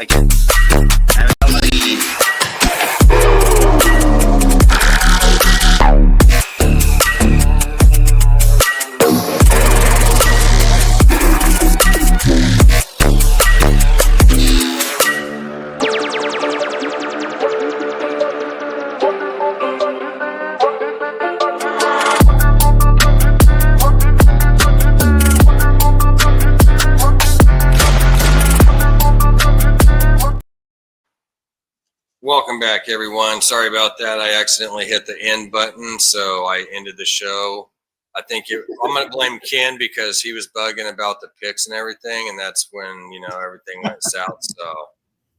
like it. Welcome back, everyone. Sorry about that. I accidentally hit the end button, so I ended the show. I'm going to blame Ken because he was bugging about the picks and everything, and that's when, everything went south. So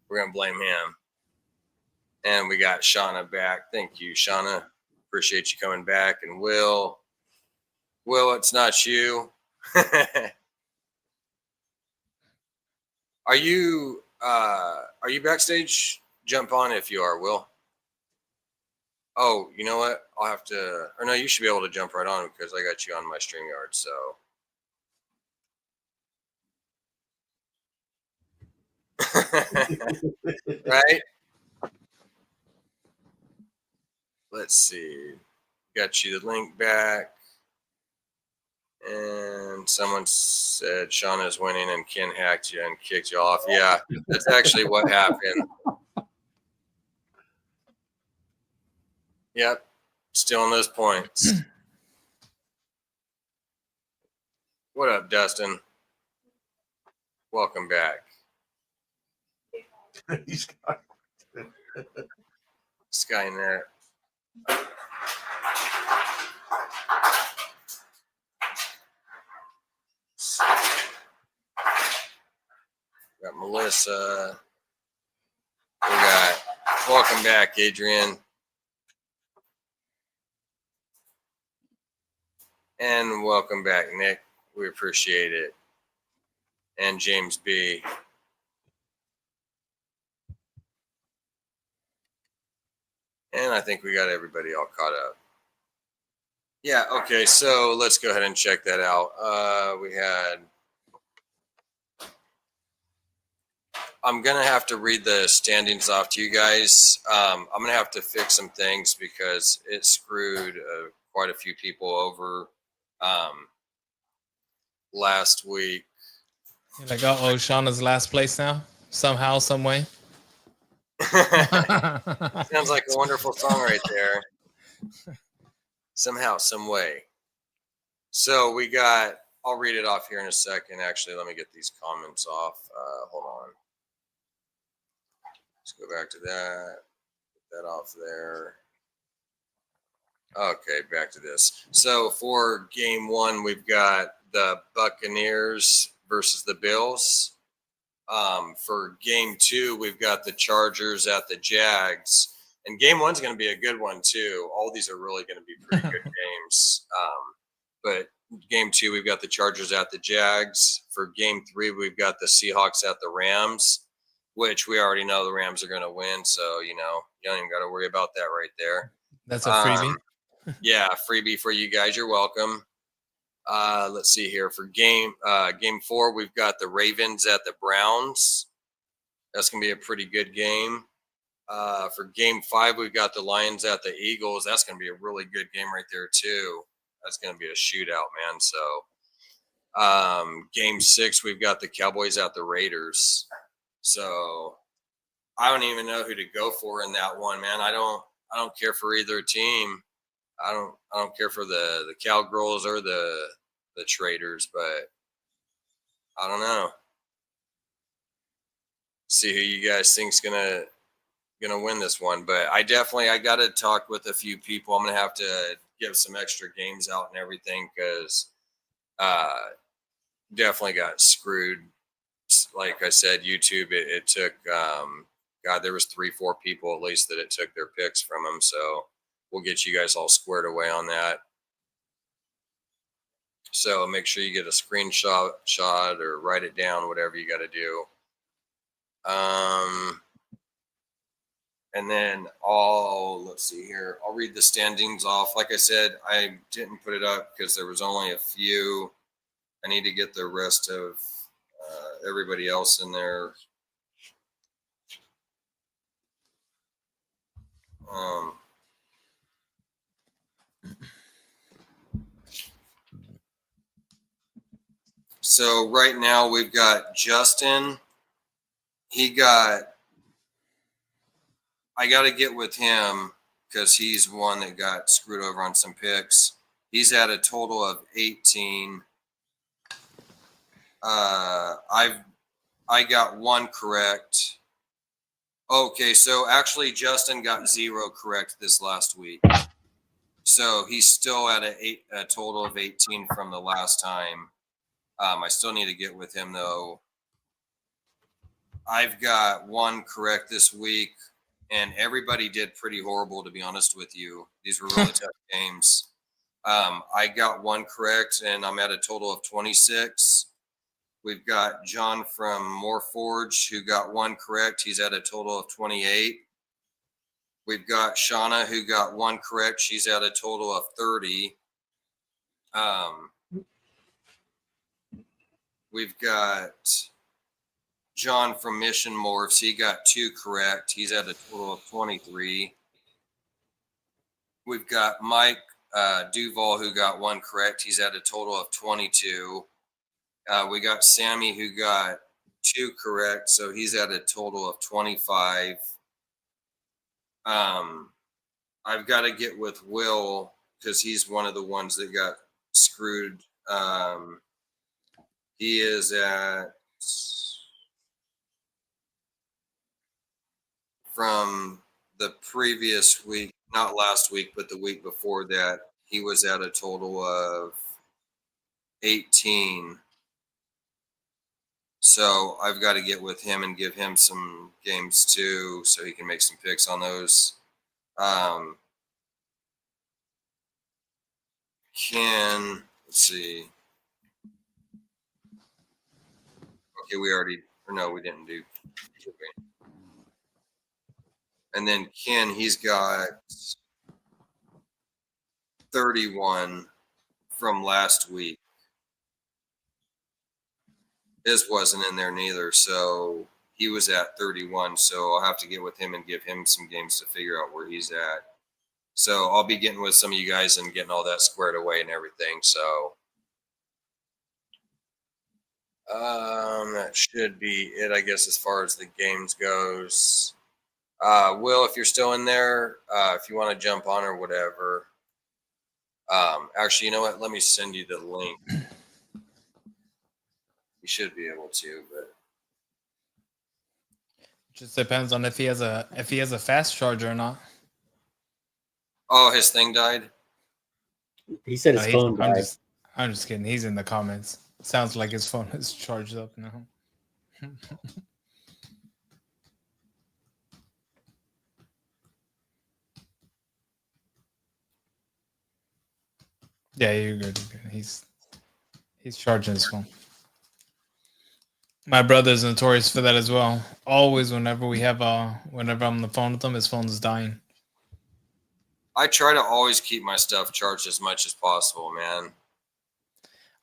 we're going to blame him. And we got Shauna back. Thank you, Shauna. Appreciate you coming back. And Will, it's not you. Are you backstage? Jump on if you are, Will. Oh, you know what? I'll have to, or no, you should be able to jump right on because I got you on my StreamYard, so. Right? Let's see. Got you the link back. And someone said Shauna's winning and Ken hacked you and kicked you off. Yeah, that's actually what happened. Yep, still on those points. What up, Dustin? Welcome back. Skynet. Got Melissa. We got welcome back, Adrian. And welcome back, Nick. We appreciate it. And James B. And I think we got everybody all caught up. Yeah, okay, so let's go ahead and check that out. I'm going to have to read the standings off to you guys. I'm going to have to fix some things because it screwed quite a few people over last week. You're like, uh-oh, Shauna's last place now? Somehow, some way? Sounds like a wonderful song right there. Somehow, some way. So we got, I'll read it off here in a second. Actually, let me get these comments off. Hold on. Let's go back to that. Get that off there. Okay, back to this. So for game one, we've got the Buccaneers versus the Bills. For game two, we've got the Chargers at the Jags. And game one's going to be a good one, too. All these are really going to be pretty good games. But game two, we've got the Chargers at the Jags. For game three, we've got the Seahawks at the Rams, which we already know the Rams are going to win. So, you don't even got to worry about that right there. That's a freebie. Yeah, freebie for you guys. You're welcome. Let's see here. For game four, we've got the Ravens at the Browns. That's going to be a pretty good game. For game five, we've got the Lions at the Eagles. That's going to be a really good game right there, too. That's going to be a shootout, man. So game six, we've got the Cowboys at the Raiders. So I don't even know who to go for in that one, man. I don't care for either team. I don't care for the Cowgirls or the Traders, but I don't know. See who you guys think's gonna win this one. But I got to talk with a few people. I'm gonna have to give some extra games out and everything because definitely got screwed. Like I said, YouTube, it took there was 3-4 people at least that it took their picks from them. So we'll get you guys all squared away on that. So make sure you get a screenshot or write it down, whatever you got to do. And then let's see here. I'll read the standings off. Like I said, I didn't put it up because there was only a few. I need to get the rest of everybody else in there. So right now we've got Justin. I got to get with him because he's one that got screwed over on some picks. He's at a total of 18. I got one correct. Okay, so actually Justin got 0 correct this last week. So he's still at a total of 18 from the last time. I still need to get with him though. I've got 1 correct this week, and everybody did pretty horrible, to be honest with you. These were really tough games. I got 1 correct, and I'm at a total of 26. We've got John from Morphs-Thunderdome who got 1 correct. He's at a total of 28. We've got Shauna who got 1 correct. She's at a total of 30. We've got John from Mission Morphs. He got 2 correct. He's at a total of 23. We've got Mike Duval who got 1 correct. He's at a total of 22. We got Sammy who got 2 correct, so he's at a total of 25. I've got to get with Will because he's one of the ones that got screwed. He is at, from the previous week, not last week, but the week before that, he was at a total of 18. So I've got to get with him and give him some games too, so he can make some picks on those. Let's see. Okay, we didn't do. And then Ken, he's got 31 from last week. His wasn't in there neither, so he was at 31. So I'll have to get with him and give him some games to figure out where he's at. So I'll be getting with some of you guys and getting all that squared away and everything. So that should be it, I guess, as far as the games goes. Will, if you're still in there, if you want to jump on or whatever. Actually, you know what? Let me send you the link. You should be able to, but just depends on if he has a fast charger or not. Oh, his thing died? He said his phone died. I'm just kidding. He's in the comments. Sounds like his phone is charged up now. Yeah, you're good. He's charging his phone. My brother's notorious for that as well. Always, whenever I'm on the phone with him, his phone is dying. I try to always keep my stuff charged as much as possible, man.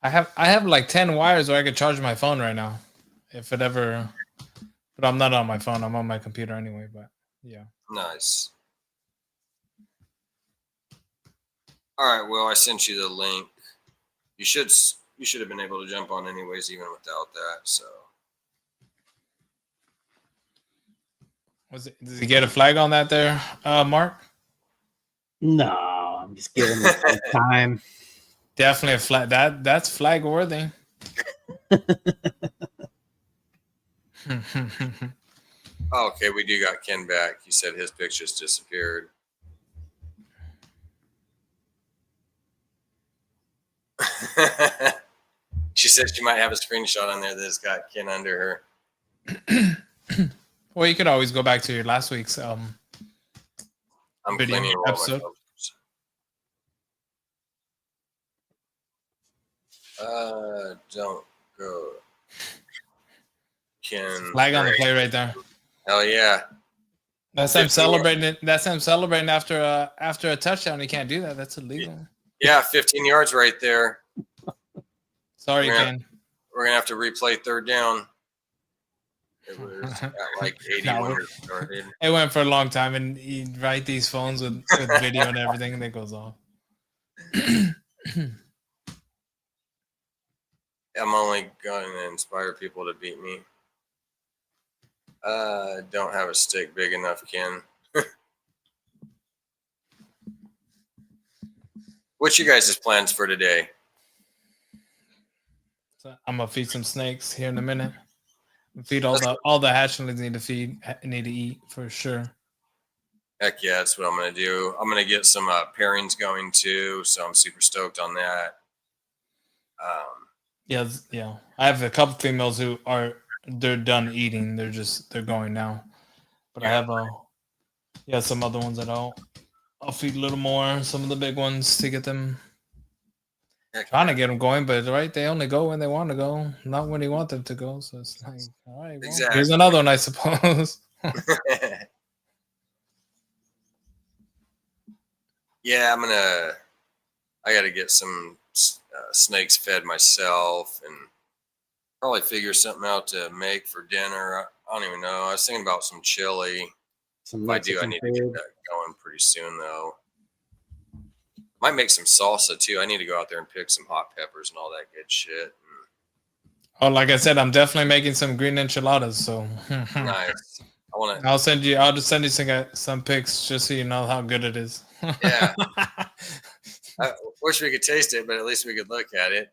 I have like 10 wires where I could charge my phone right now, if it ever. But I'm not on my phone. I'm on my computer anyway. But yeah. Nice. All right, well, I sent you the link. You should have been able to jump on anyways, even without that. So. Does he get a flag on that there, Mark? No, I'm just giving him some time. Definitely a flag. That's flag worthy. Okay, we do got Ken back. He said his pictures disappeared. She said she might have a screenshot on there that's got Ken under her. Well, you could always go back to your last week's I'm video cleaning all episode. Don't go. Ken. Flag on the play right there. Hell yeah. That's him celebrating. That's him celebrating after a touchdown. You can't do that. That's illegal. Yeah, 15 yards right there. Sorry, Ken. We're gonna have to replay third down. It was at like 80 No, when it started. it went for a long time, and you write these phones with video and everything, and it goes off. I'm only going to inspire people to beat me. Don't have a stick big enough, Ken. What's your guys' plans for today? So I'm gonna feed some snakes here in a minute. Feed all the hatchlings need to eat for sure. Heck yeah, that's what I'm gonna do. I'm gonna get some pairings going too, so I'm super stoked on that. Yeah. I have a couple females who they're done eating. They're going now. But Yeah. I have some other ones that I'll feed a little more. Some of the big ones to get them. Trying to get them going, but right, they only go when they want to go, not when you want them to go. So it's like, all right, well, Exactly. Here's another one, I suppose. Yeah, I got to get some snakes fed myself and probably figure something out to make for dinner. I don't even know. I was thinking about some chili. If I do, I need to get that going pretty soon, though. Might make some salsa, too. I need to go out there and pick some hot peppers and all that good shit. Oh, like I said, I'm definitely making some green enchiladas. So Nice. I'll just send you some pics just so you know how good it is. Yeah. I wish we could taste it, but at least we could look at it.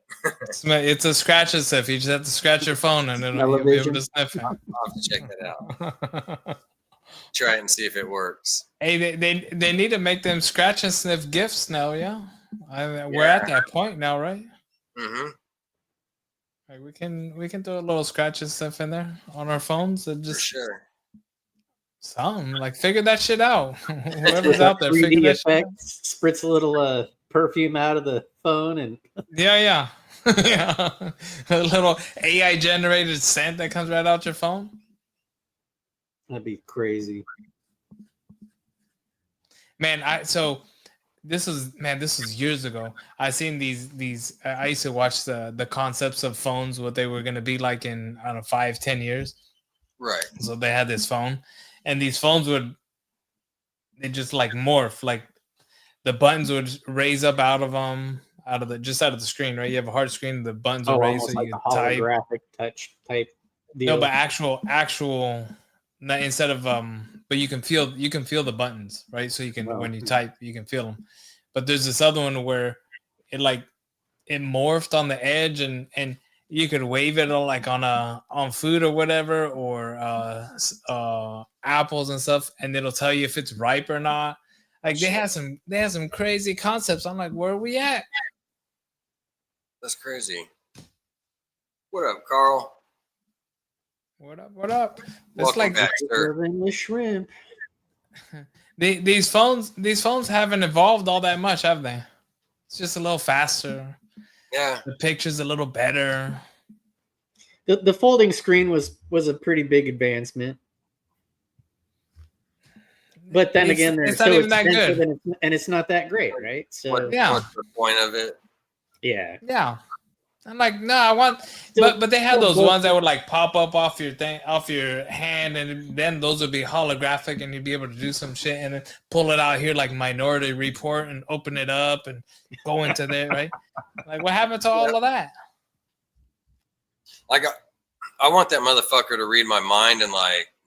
It's a scratch and sniff. You just have to scratch your phone and you'll be able to sniff it. I'll have to check that out. Try it and see if it works. Hey, they need to make them scratch and sniff gifts now. Yeah, we're at that point now, right? Mm-hmm. Like we can do a little scratch and sniff in there on our phones and just for sure. Something like figure that shit out. Whoever's out there, 3D figure that shit out. effects, spritz a little perfume out of the phone, and Yeah. A little AI generated scent that comes right out your phone. that'd be crazy. Man, this was years ago. I seen these I used to watch the concepts of phones, what they were gonna be like in, I don't know, 5-10 years. Right. So they had this phone, and these phones they just like morph, like the buttons would raise up out of the screen, right? You have a hard screen, the buttons would raise so like you a can type. holographic touch type deal. No, but actual not instead of but you can feel the buttons, right? So you can when you type, you can feel them. But there's this other one where it morphed on the edge, and you could wave it on food or whatever, or apples and stuff, and it'll tell you if it's ripe or not. Like they have some crazy concepts. I'm like, where are we at? That's crazy. What up, Carl? What up? Welcome back, sir. The shrimp. These phones haven't evolved all that much, have they? It's just a little faster. Yeah. The picture's a little better. The folding screen was a pretty big advancement. But then again, it's not even that good, and it's not that great, right? So what's the point of it? Yeah. I'm like, no, I want, but they had those ones that would like pop up off your hand, and then those would be holographic, and you'd be able to do some shit and then pull it out here like Minority Report and open it up and go into there, right? Like, what happened to all of that? I want that motherfucker to read my mind and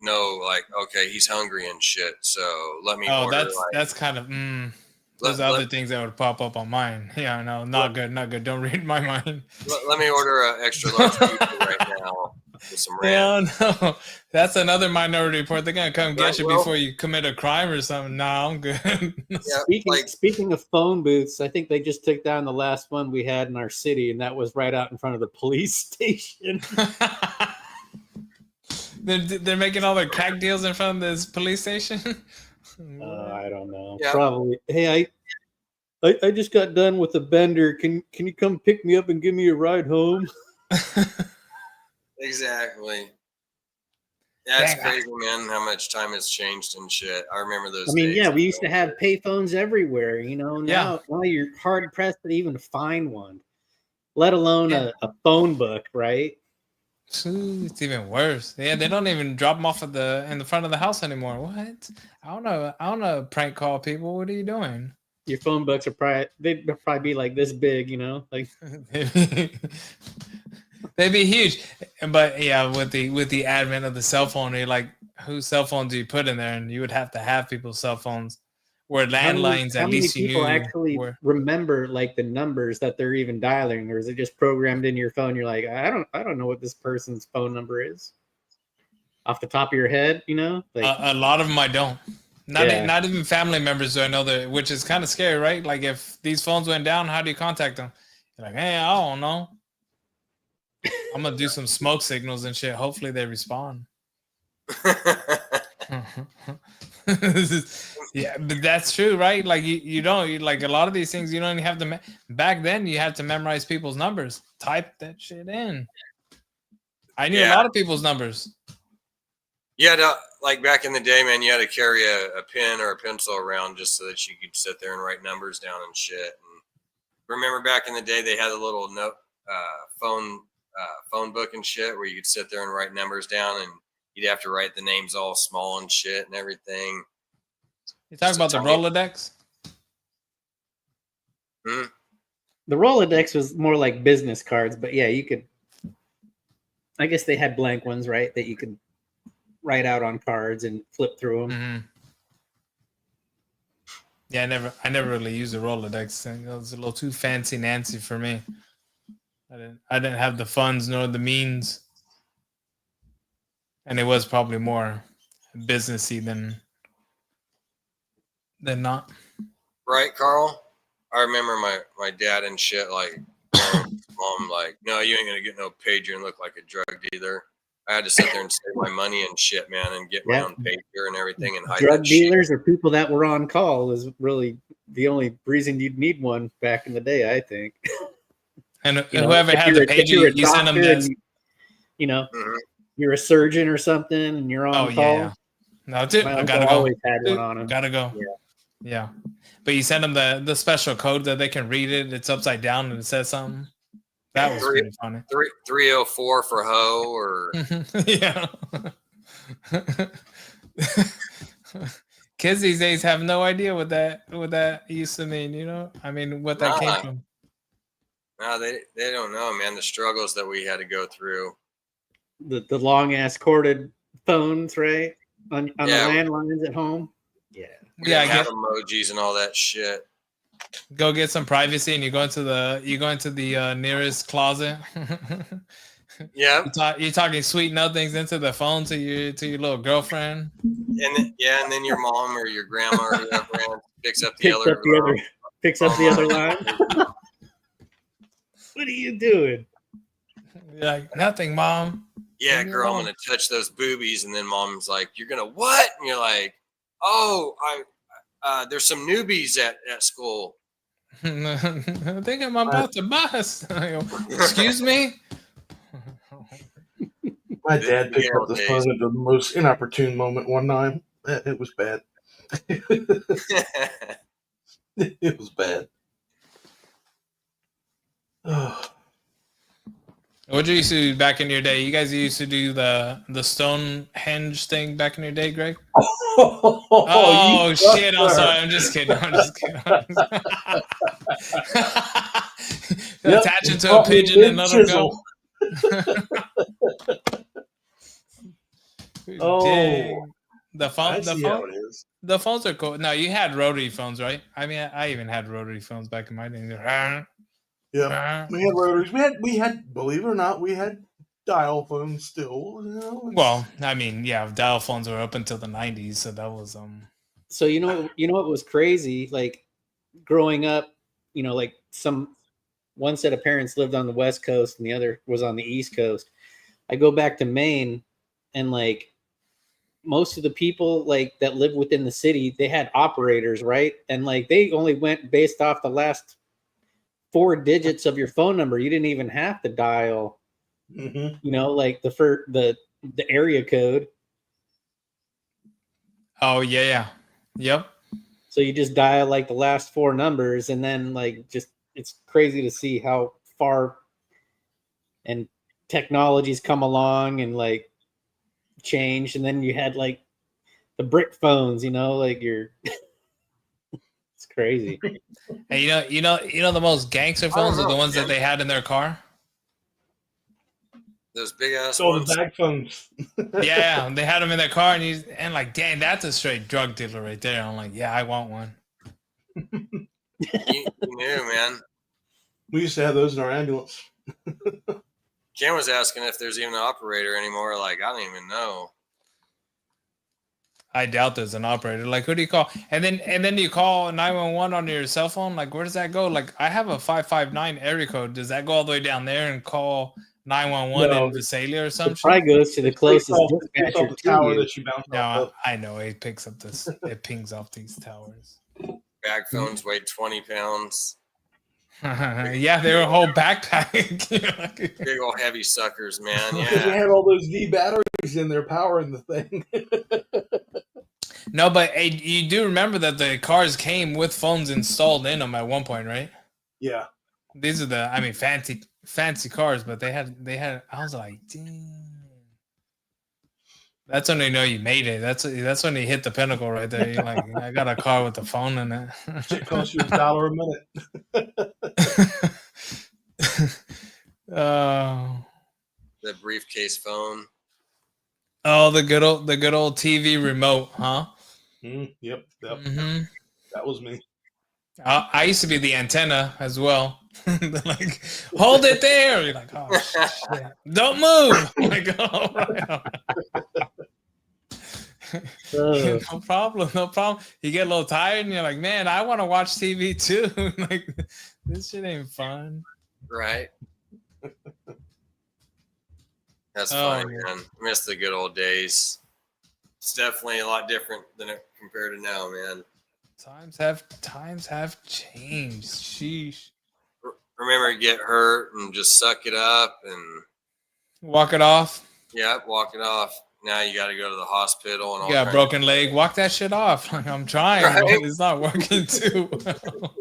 know, okay, he's hungry and shit. So let me. Oh, that's kind of. There's other things that would pop up on mine. Yeah, no, not good. Don't read my mind. Let me order an extra large pizza right now with some ranch. Yeah, no, that's another Minority Report. They're gonna come get you before you commit a crime or something. No, I'm good. Yeah, speaking of phone booths, I think they just took down the last one we had in our city, and that was right out in front of the police station. They're making all their crack deals in front of this police station. I don't know. Yeah. Probably. Hey, I just got done with a bender. Can you come pick me up and give me a ride home? Exactly. Yeah, it's crazy, man, how much time has changed and shit. I remember those. I mean, days. we used to have payphones everywhere. Now you're hard pressed to even find one, let alone a phone book, right? It's even worse. Yeah, they don't even drop them off in the front of the house anymore. What? I don't know. Prank call people. What are you doing? Your phone books are they'd probably be like this big, like they'd be huge. But yeah, with the advent of the cell phone, you're like, whose cell phone do you put in there? And you would have to have people's cell phones. Where landlines, how at many least you people knew actually were. remember like the numbers that they're even dialing, or is it just programmed in your phone? You're like, I don't know what this person's phone number is off the top of your head, like A lot of them I don't. Yeah. Not even family members do I know that, which is kind of scary, right? Like if these phones went down, how do you contact them? You're like, hey, I don't know. I'm gonna do some smoke signals and shit. Hopefully they respond. Yeah, but that's true, right? Like you don't like a lot of these things. You don't even have to. Back then, you had to memorize people's numbers. Type that shit in. I knew a lot of people's numbers. Yeah, like back in the day, man, you had to carry a pen or a pencil around just so that you could sit there and write numbers down and shit. And remember back in the day, they had a little phone book and shit where you could sit there and write numbers down, and you'd have to write the names all small and shit and everything. You talking about the Rolodex? The Rolodex was more like business cards, but yeah, you could. I guess they had blank ones, right? That you could write out on cards and flip through them. Mm-hmm. Yeah, I never really used the Rolodex thing. It was a little too fancy Nancy for me. I didn't have the funds nor the means, and it was probably more businessy than not. Right, Carl? I remember my dad and shit like mom like, no, you ain't gonna get no pager and look like a drug dealer. I had to sit there and save my money and shit, man, and get my own pager and everything and hide drug that dealers shit. or people that were on call was really the only reason you'd need one back in the day, I think. And whoever had the pager, you send them this. You're a surgeon or something, and you're on call. Yeah. No, dude, I gotta go. Always had one on him. Gotta go. Yeah. But you send them the special code that they can read it. It's upside down and it says something. That was pretty funny. 304 for hoe or yeah. Kids these days have no idea what that used to mean, I mean what that came from. No, they don't know, man, the struggles that we had to go through. The long ass corded phones, right? On the landlines at home. Yeah. I have emojis and all that shit. Go get some privacy, and you go into the nearest closet. Yeah. You're talking sweet nothings into the phone to your little girlfriend. And then your mom or your grandma or whoever picks up the other line. What are you doing? You're like, nothing, Mom. Yeah, girl, I'm gonna touch those boobies, and then Mom's like, "You're gonna what?" And you're like, "Oh, there's some newbies at school." I think I'm about to bust. Excuse me. My dad picked up the phone at the most inopportune moment one time. It was bad. It was bad. What did you used to do back in your day? You guys used to do the Stonehenge thing back in your day, Greg? Oh shit! I'm sorry. I'm just kidding. Attach it to a pigeon and let them go. The phones are cool. No, you had rotary phones, right? I mean, I even had rotary phones back in my day. Yeah, we had rotaries. We had, believe it or not, we had dial phones still. Well, I mean, yeah, dial phones were up until the 90s, so that was So what was crazy? Like growing up, like one set of parents lived on the West Coast and the other was on the East Coast. I go back to Maine, and like most of the people like that live within the city, they had operators, right? And like they only went based off the last 4 digits of your phone number. You didn't even have to dial, like the area code. Oh yeah. Yep. So you just dial like the last 4 numbers, and then like just it's crazy to see how far and technologies come along and like change, and then you had like the brick phones, like you're it's crazy. And you know the most gangster phones are the ones that they had in their car. Those big ass So ones. the bag phones. Yeah, they had them in their car, and like, dang, that's a straight drug dealer right there. I'm like, yeah, I want one. You knew, man. We used to have those in our ambulance. Ken was asking if there's even an operator anymore. Like, I don't even know. I doubt there's an operator. Like, who do you call? And then you call 911 on your cell phone. Like, where does that go? Like, I have a 559 area code. Does that go all the way down there and call 911 in Visalia or something? It probably goes to the closest dispatcher the to tower you. that you bounce off No, of. I know it picks up this. It pings off these towers. Bag phones weighed 20 pounds. Yeah, they were a whole backpack. Big old heavy suckers, man. Because they Yeah. had all those V batteries in there powering the thing. No, but hey, you do remember that the cars came with phones installed in them at one point, right? Yeah. These are fancy cars, but they had. I was like, damn. That's when they know you made it. That's when you hit the pinnacle right there. You're like, I got a car with a phone in it. Shit costs you $1 a minute. The briefcase phone. Oh, the good old TV remote, huh? Yep. Mm-hmm. That was me. I used to be the antenna as well. Like, hold it there. You're like, oh shit, don't move. I'm like, all right. No problem. You get a little tired and you're like, man, I want to watch TV too. Like, this shit ain't fun. Right. That's funny, man. I miss the good old days. It's definitely a lot different than it compared to now, man. Times have changed. Sheesh. Remember, get hurt and just suck it up and walk it off. Yeah, walk it off. Now you got to go to the hospital and all. You got a broken leg. Walk that shit off. Like, I'm trying, right? But it's not working too well.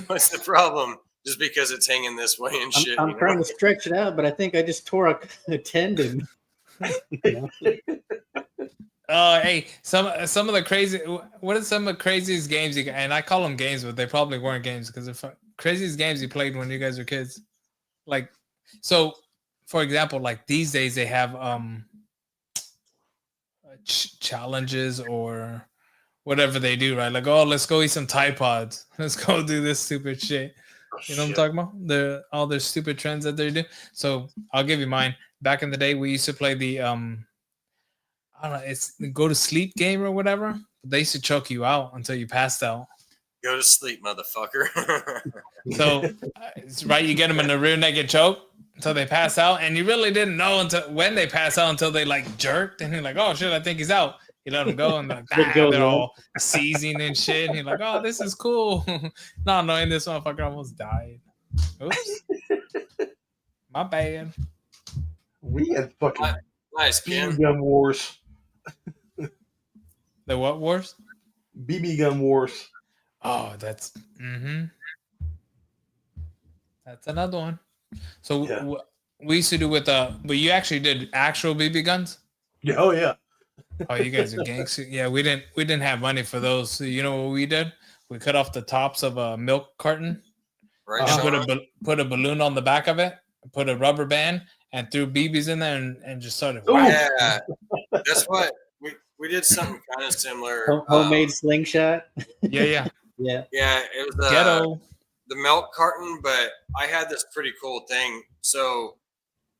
What's the problem? Just because it's hanging this way and shit. I'm trying to stretch it out, but I think I just tore a tendon. Hey, some of the crazy. What are some of the craziest games you? And I call them games, but they probably weren't games because they're craziest games you played when you guys were kids. Like, so, for example, like these days they have challenges or whatever they do, right? Like, oh, let's go eat some Tide Pods. Let's go do this stupid shit. You know what I'm talking about? All their stupid trends that they do. So I'll give you mine. Back in the day, we used to play the I don't know, it's the go to sleep game or whatever. They used to choke you out until you passed out. Go to sleep, motherfucker. So it's right, you get them in the rear naked choke until they pass out, and you really didn't know until when they pass out until they like jerked, and you're like, oh shit, I think he's out. You let them go, and like, they're all seizing and shit. And you're like, oh, this is cool. Not knowing this motherfucker almost died. Oops. My bad. We had fucking nice BB gun wars. The what wars? BB gun wars. Oh, that's that's another one. So we used to do with but you actually did actual BB guns? Yeah, oh yeah. Oh, you guys are gangsters. Yeah, we didn't have money for those. So you know what we did? We cut off the tops of a milk carton, right? And put a balloon on the back of it, put a rubber band, and threw BBs in there and just started. Yeah, that's what we did. Something kind of similar. Homemade slingshot. Yeah. It was ghetto. The milk carton, but I had this pretty cool thing. So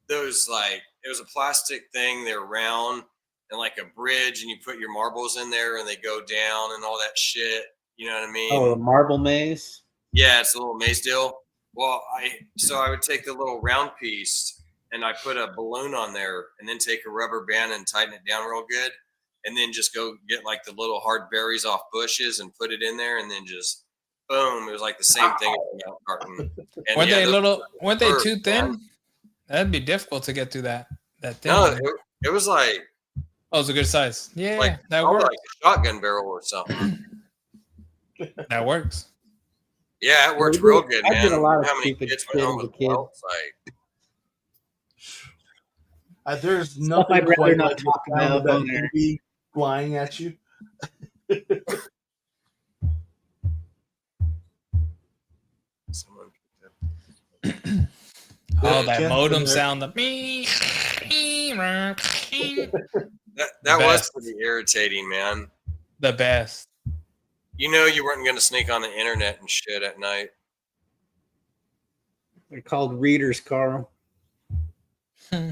those it was a plastic thing. They're round and like a bridge, and you put your marbles in there, and they go down and all that shit. You know what I mean? Oh, a marble maze. Yeah, it's a little maze deal. Well, I would take the little round piece and I put a balloon on there, and then take a rubber band and tighten it down real good, and then just go get like the little hard berries off bushes and put it in there, and then just boom. It was like the same thing as the milk carton. Weren't they too thin? That'd be difficult to get through that thin. No, it was like. Oh, it was a good size. Yeah, like, that works. Like a shotgun barrel or something. That works. Yeah, it works real good, man. I did a lot of how many stupid kids shit went home as a with kid. belts? There's Stuff nothing I'd rather quite not like the talk sound of about that on there. BB flying at you. Someone Oh, that Ken's modem in there. sound. The that was best. pretty irritating, man. The best. You know you weren't going to sneak on the internet and shit at night. They're called readers, Carl. No,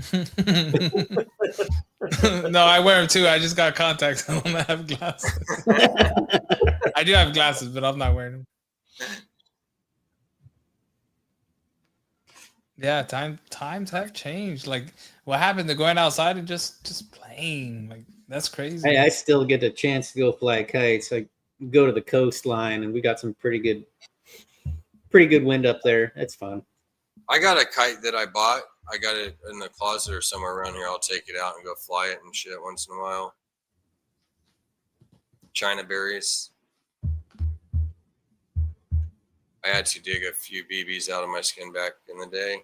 I wear them too. I just got contacts. I don't have glasses. I do have glasses, but I'm not wearing them. Yeah, times have changed. Like, what happened to going outside and just playing? Like, that's crazy. Hey, I still get a chance to go fly kites. I go to the coastline, and we got some pretty good wind up there. It's fun. I got a kite that I bought. I got it in the closet or somewhere around here. I'll take it out and go fly it and shit once in a while. China berries. I had to dig a few BBs out of my skin back in the day.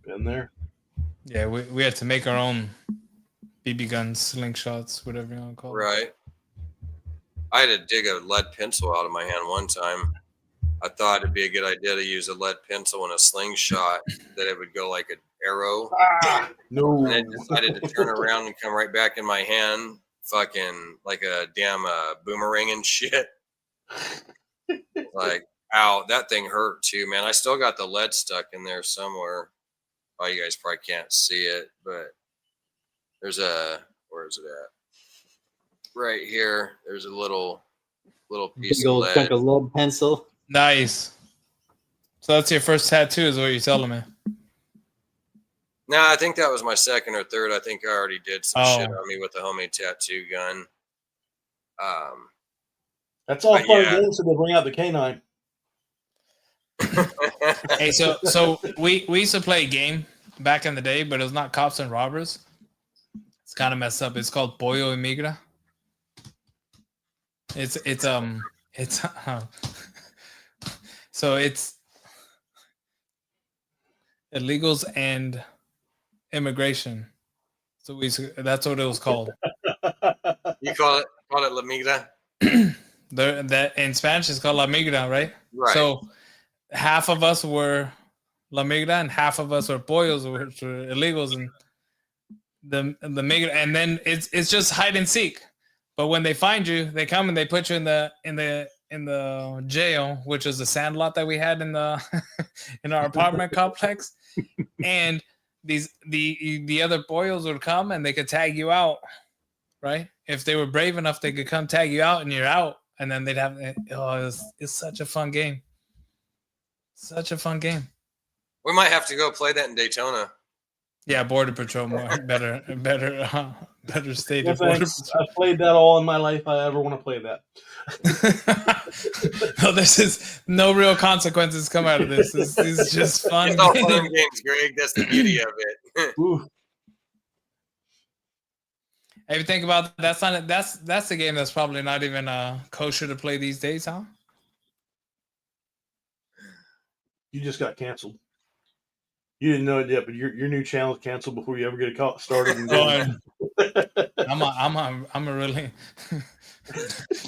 Been there. Yeah, we had to make our own BB guns, slingshots, whatever you want to call it. Right. I had to dig a lead pencil out of my hand one time. I thought it'd be a good idea to use a lead pencil and a slingshot that it would go like an arrow. No. And it decided to turn around and come right back in my hand, fucking like a damn boomerang and shit. Like, ow, that thing hurt too, man. I still got the lead stuck in there somewhere. Oh, you guys probably can't see it, but there's where is it at? Right here. There's a little piece Big of old lead. chunk of lead pencil. Nice. So that's your first tattoo, is what you're telling me. No, I think that was my second or third. I think I already did some shit on me with the homemade tattoo gun. That's all fun yeah. and games until they bring out the canine. Hey, so we used to play a game back in the day, but it was not Cops and Robbers. It's kind of messed up. It's called Pollo y Migra. It's so it's illegals and immigration. So that's what it was called. You call it La Migra? That in Spanish is called La Migra, right? Right. So half of us were La Migra and half of us were pollos, which were illegals, and the Migra, and then it's just hide and seek. But when they find you, they come and they put you in the jail, which is the sandlot that we had in the in our apartment complex. And the other pollos would come and they could tag you out, right? If they were brave enough, they could come tag you out and you're out. And then they'd have it's such a fun game. Such a fun game. We might have to go play that in Daytona. Yeah, Border Patrol more better state. No, thanks. I've played that all in my life. I ever want to play that. No, this is no real consequences come out of this. This is just fun. It's all fun and games, Greg. That's the beauty of it. Ooh. If you think about that, that's a game that's probably not even kosher to play these days, huh? You just got canceled. You didn't know it yet, but your new channel is canceled before you ever get a started. And I'm a really.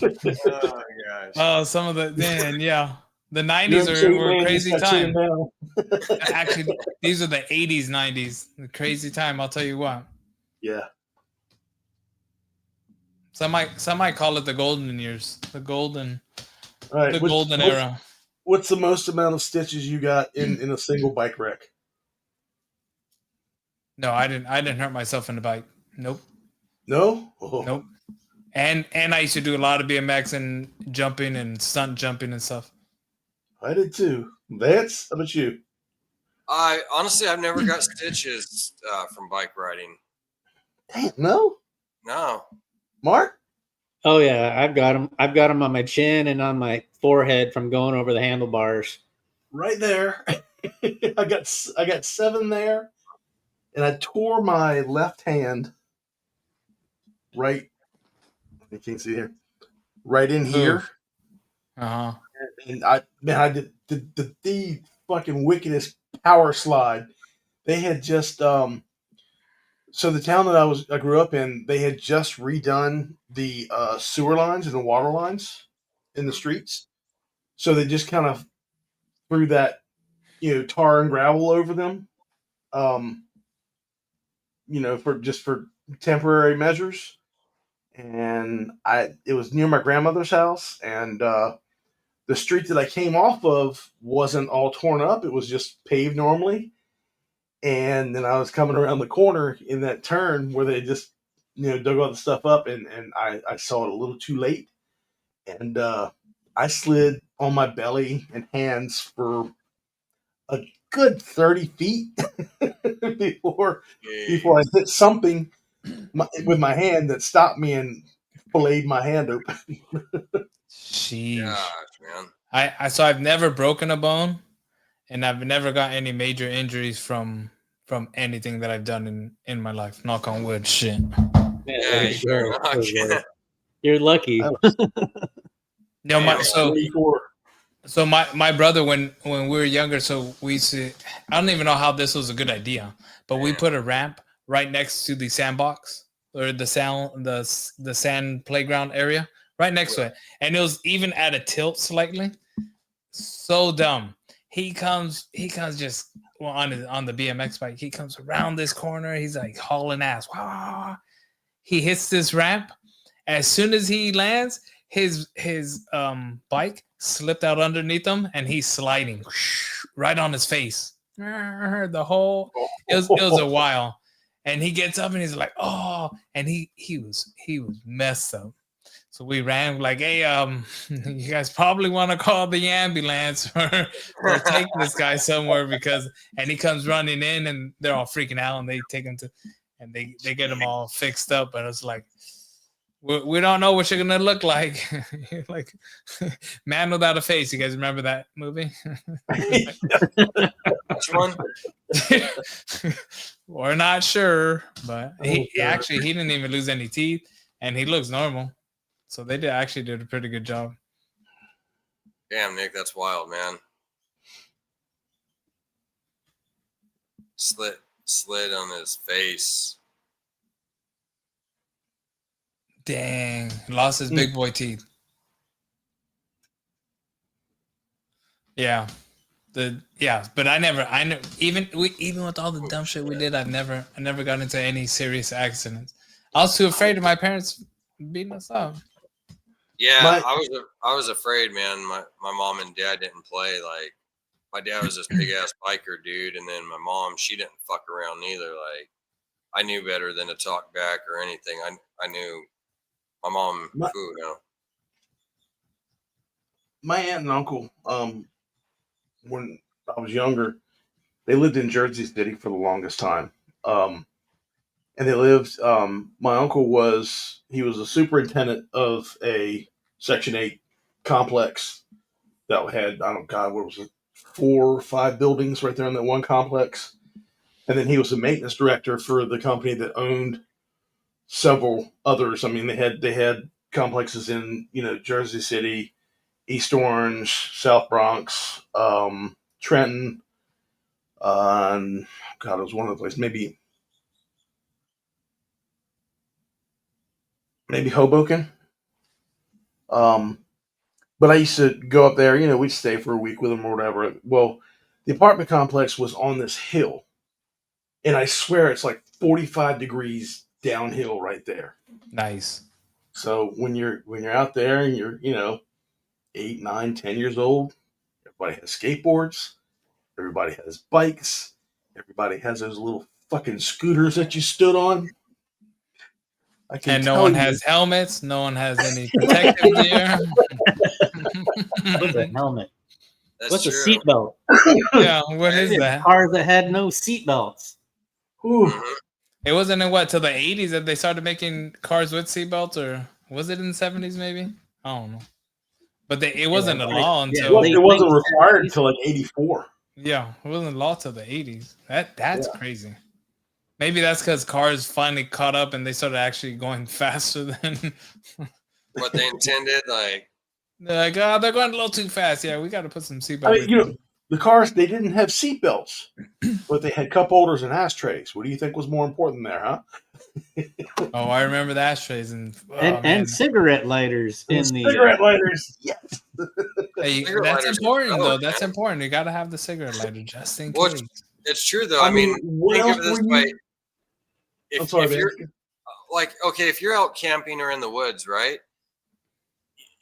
Oh gosh. Oh, some of the the 90s were a crazy time. Actually, these are the 80s, 90s. The crazy time, I'll tell you what. Yeah. Some might call it the golden years, the golden Right. era. What's the most amount of stitches you got in a single bike wreck? No, I didn't hurt myself in the bike. Nope. No? Oh. Nope. And I used to do a lot of BMX and jumping and stunt jumping and stuff. I did too. Vance, how about you? I've never got stitches from bike riding. Damn, no? No. Mark? Oh yeah, I've got them. I've got them on my chin and on my forehead from going over the handlebars. Right there. I got 7 there, and I tore my left hand. Right. You can't see here. Right in here. Uh-huh. And I did the fucking wickedest power slide they had just so the town that I grew up in, they had just redone the sewer lines and the water lines in the streets. So they just kind of threw that tar and gravel over them, um, for temporary measures. And it was near my grandmother's house, and the street that I came off of wasn't all torn up; it was just paved normally. And then I was coming around the corner in that turn where they just dug all the stuff up, and I saw it a little too late, and I slid on my belly and hands for a good 30 feet before I hit something with my hand that stopped me and filleted my hand open. Sheesh. Gosh, man. So I've never broken a bone, and I've never got any major injuries from anything that I've done in my life. Knock on wood. Shit. Yeah, you're lucky. No, so my brother, when we were younger, so we used to, I don't even know how this was a good idea, but we put a ramp right next to the sandbox or the sand playground area right next to it, and it was even at a tilt slightly. So dumb. He comes just on the BMX bike. He comes around this corner. He's like hauling ass. Wow. He hits this ramp. As soon as he lands, his bike slipped out underneath him, and he's sliding right on his face. It was a while, and he gets up and he's like, "Oh!" And he was messed up. So we ran like, "Hey, you guys probably want to call the ambulance or take this guy somewhere because." And he comes running in, and they're all freaking out, and they take him and they get him all fixed up, and it's like, we don't know what you're gonna look like. Like Man Without a Face. You guys remember that movie? Which one? We're not sure, but he didn't even lose any teeth, and he looks normal. So they did a pretty good job. Damn, Nick, that's wild, man. Slid on his face. Dang, lost his big boy teeth. Yeah, but I never even with all the dumb shit we did, I never got into any serious accidents. I was too afraid of my parents beating us up. Yeah, I was afraid, man. My mom and dad didn't play. Like, my dad was this big ass biker dude, and then my mom, she didn't fuck around either. Like, I knew better than to talk back or anything. I knew my mom. My aunt and uncle, when I was younger, they lived in Jersey City for the longest time. And they lived. My uncle was a superintendent of a Section 8 complex that had, what was it, 4 or 5 buildings right there in that one complex. And then he was a maintenance director for the company that owned several others. I mean, they had complexes in Jersey City, East Orange, South Bronx, Trenton, and it was one of the places, maybe Hoboken. But I used to go up there, we'd stay for a week with them or whatever. Well, the apartment complex was on this hill, and I swear it's like 45 degrees downhill right there. Nice. So when you're out there and you're 8, 9, 10 years old, everybody has skateboards, everybody has bikes, everybody has those little fucking scooters that you stood on. And no one has helmets. No one has any protective gear. What's a helmet? What's true. a seatbelt? Yeah, what is that? Cars that had no seatbelts. It wasn't in till the 80s that they started making cars with seatbelts, or was it in the 70s maybe? I don't know. But it wasn't a law until it wasn't required until like 84. Yeah, it wasn't a law till the 80s. That's crazy. Maybe that's because cars finally caught up and they started actually going faster than what they intended. Like, they're like, they're going a little too fast. Yeah, we got to put some seatbelts. I mean, The cars, they didn't have seatbelts, but they had cup holders and ashtrays. What do you think was more important there, huh? Oh, I remember the ashtrays and cigarette lighters in the cigarette lighters. Yes. Hey, that's important though. That's important. You got to have the cigarette lighter just in case. It's true though. I mean, think of it this way. If you're like, okay, if you're out camping or in the woods, right?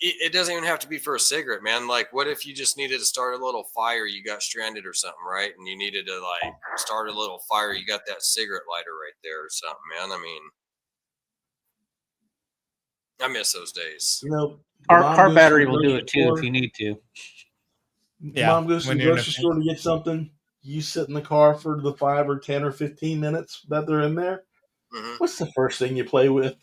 It doesn't even have to be for a cigarette, man. Like, what if you just needed to start a little fire? You got stranded or something, right? And you needed to like start a little fire. You got that cigarette lighter right there or something, man. I mean, I miss those days. You know, car battery will do it too if you need to. Yeah, Mom goes to the grocery store to get something. You sit in the car for the 5 or 10 or 15 minutes that they're in there. Mm-hmm. What's the first thing you play with?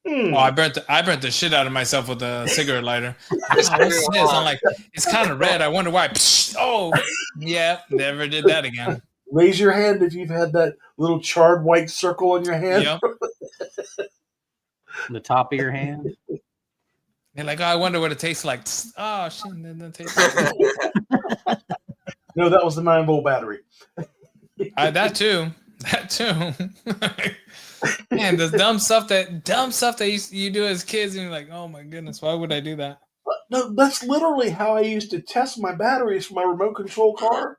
Oh, I burnt the shit out of myself with a cigarette lighter. What's this? I'm like, it's kind of red. I wonder why. Oh, yeah, never did that again. Raise your hand if you've had that little charred white circle on your hand. Yep. The top of your hand. They're like, oh, I wonder what it tastes like. Oh, shit, it doesn't taste like. No, that was the 9-volt battery. That too. Man, the dumb stuff that you do as kids, and you're like, oh my goodness, why would I do that? No, that's literally how I used to test my batteries for my remote control car.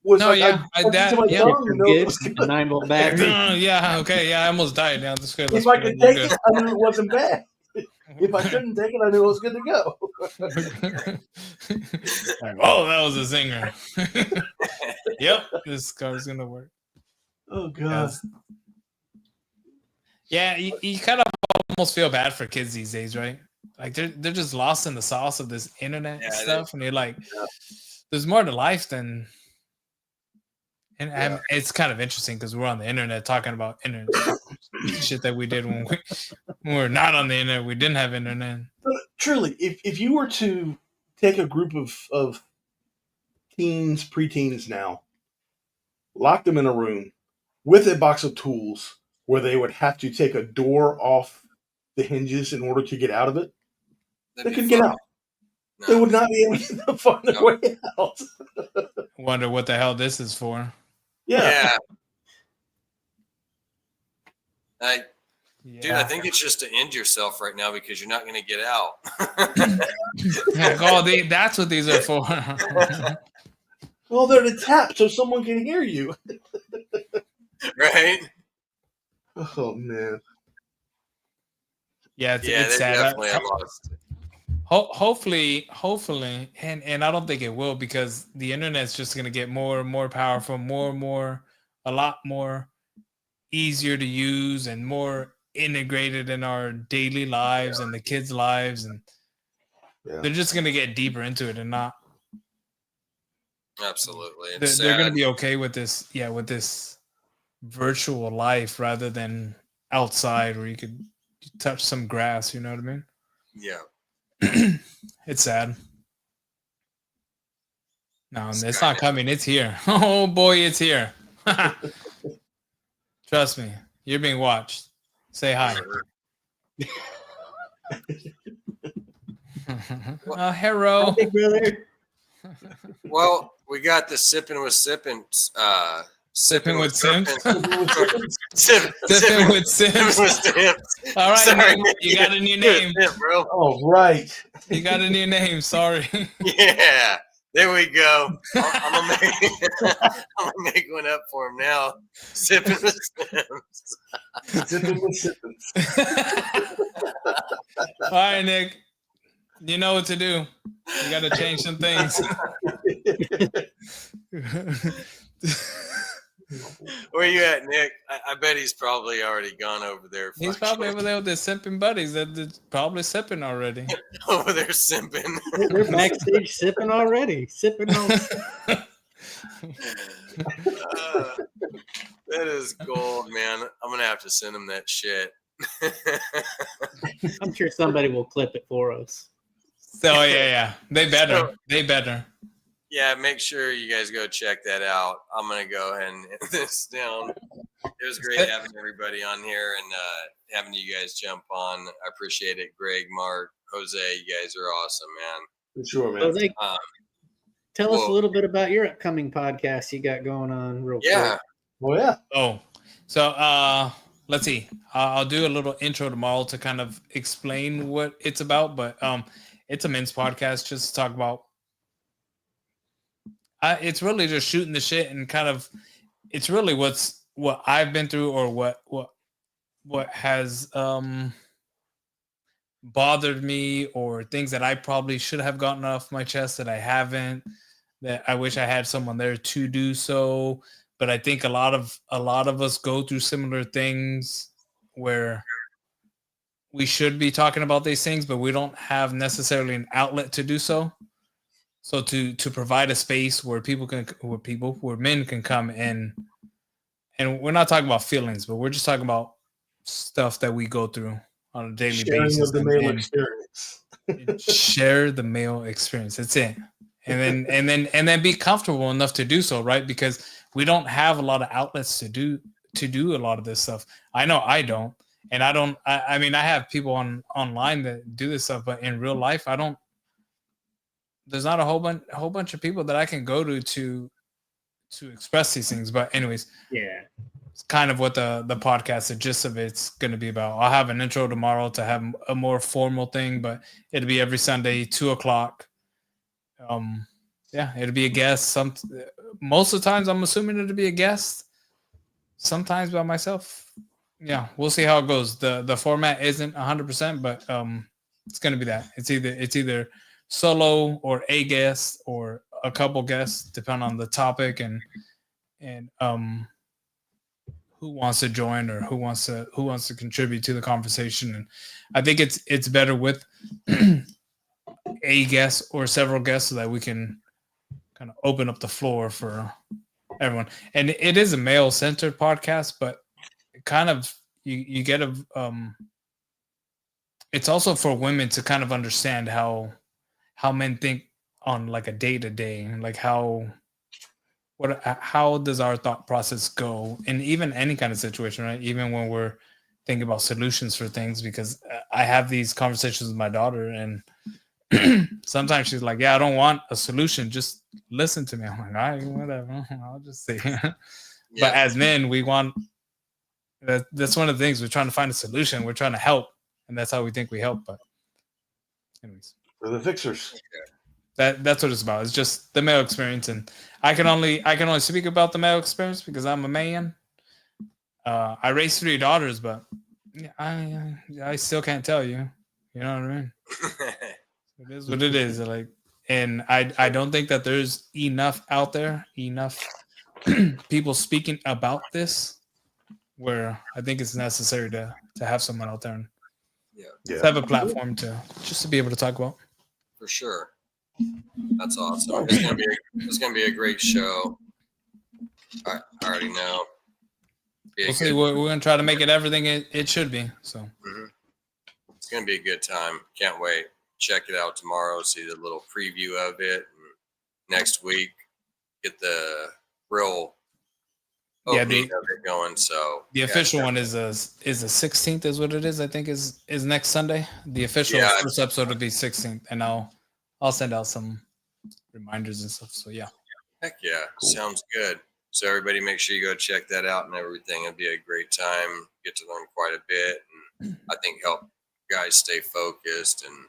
Was good. 9-volt battery. Yeah, okay, yeah, I almost died now. If I could take it, I knew it wasn't bad. If I couldn't take it, I knew it was good to go. Oh, that was a zinger. Yep, this car's gonna work. Oh god. Yeah, you kind of almost feel bad for kids these days, right? Like they're just lost in the sauce of this internet stuff, and you're like, there's more to life than. And it's kind of interesting because we're on the internet talking about internet shit that we did when we were not on the internet. We didn't have internet. But truly, if you were to take a group of teens, preteens now, lock them in a room with a box of tools where they would have to take a door off the hinges in order to get out of it, they couldn't get out. No. They would not be able to find their way out. Wonder what the hell this is for. Yeah. Dude, I think it's just to end yourself right now because you're not going to get out. That's what these are for. Well, they're to tap so someone can hear you. Right? Oh, man. Yeah, it's sad. Definitely lost. Hopefully, and I don't think it will because the internet's just going to get more and more powerful, a lot more easier to use and more integrated in our daily lives and the kids' lives, and they're just going to get deeper into it and not. Absolutely, they're going to be okay with this. Yeah, with this virtual life rather than outside where you could touch some grass. You know what I mean? Yeah. It's sad. No, it's not coming. It's here. Oh boy, it's here. Trust me, you're being watched. Say hi. Hello. Hey, brother. Well, we got the sipping with Sipping with Sims. Sipping with Sims. All right, sorry, you got a new name, bro. Oh, right. You got a new name. Sorry. Yeah, there we go. I'm gonna make one up for him now. Sipping with Sims. Sipping with Sippins. All right, Nick. You know what to do. You got to change some things. Where you at, Nick? I bet he's probably already gone over there. He's probably over there with his simping buddies they're probably sipping already. Over there simping. They're backstage sipping already. Sipping on. That is gold, man. I'm going to have to send him that shit. I'm sure somebody will clip it for us. Oh, yeah. They better. Yeah, make sure you guys go check that out. I'm going to go ahead and end this down. It was great having everybody on here and having you guys jump on. I appreciate it. Greg, Mark, Jose, you guys are awesome, man. For sure, man. Jose, tell us a little bit about your upcoming podcast you got going on real quick. Well, yeah. Oh, so let's see. I'll do a little intro tomorrow to kind of explain what it's about, but it's a men's podcast just to talk about. It's really just shooting the shit and kind of, it's really what I've been through or what has bothered me or things that I probably should have gotten off my chest that I haven't, that I wish I had someone there to do so. But I think a lot of us go through similar things where we should be talking about these things, but we don't have necessarily an outlet to do so. So to provide a space where where men can come in, and we're not talking about feelings, but we're just talking about stuff that we go through on a daily basis. Of the male experience. Share the male experience. That's it. And then be comfortable enough to do so, right? Because we don't have a lot of outlets to do a lot of this stuff. I know I don't. And I mean, I have people online that do this stuff, but in real life, there's not a whole bunch of people that I can go to express these things. But anyways, yeah, it's kind of what the podcast, the gist of it's going to be about. I'll have an intro tomorrow to have a more formal thing, but it'll be every Sunday, 2:00. Yeah, it'll be a guest. Most of the times I'm assuming it'll be a guest. Sometimes by myself. Yeah, we'll see how it goes. The format isn't 100%, but it's going to be that. It's either solo or a guest or a couple guests, depending on the topic and who wants to join or who wants to contribute to the conversation. And I think it's better with a guest or several guests so that we can kind of open up the floor for everyone. And it is a male-centered podcast, but kind of you get it's also for women to kind of understand how men think on like a day-to-day, like how does our thought process go in even any kind of situation, right? Even when we're thinking about solutions for things, because I have these conversations with my daughter and sometimes she's like, yeah, I don't want a solution, just listen to me. I'm like, all right, whatever, I'll just say. Yeah. But as men, we want that's one of the things, we're trying to find a solution, we're trying to help, and that's how we think we help. But anyways, we're the fixers. That's what it's about. It's just the male experience, and I can only speak about the male experience because I'm a man. I raised 3 daughters, but I still can't tell you. You know what I mean? It is what it is. Like, and I don't think that there's enough out there, enough people speaking about this, where I think it's necessary to have someone out there and to have a platform to be able to talk about. For sure. That's awesome. It's gonna be a great show. I already know. We'll see. We're gonna try to make it everything it should be. So it's gonna be a good time. Can't wait. Check it out tomorrow. See the little preview of it. And next week, get the real opening of it going. So the official one is the 16th, is what it is. I think is next Sunday. The official first episode will be 16th, and I'll send out some reminders and stuff. So yeah. Heck yeah. Cool. Sounds good. So everybody make sure you go check that out and everything. It'll be a great time. Get to learn quite a bit. And I think help guys stay focused and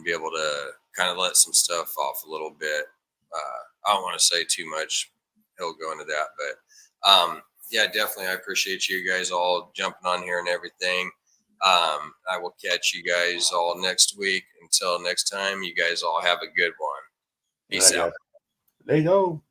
be able to kind of let some stuff off a little bit. I don't want to say too much. He'll go into that. But yeah, definitely. I appreciate you guys all jumping on here and everything. I will catch you guys all next week. Until next time, you guys all have a good one. Peace out. There you go.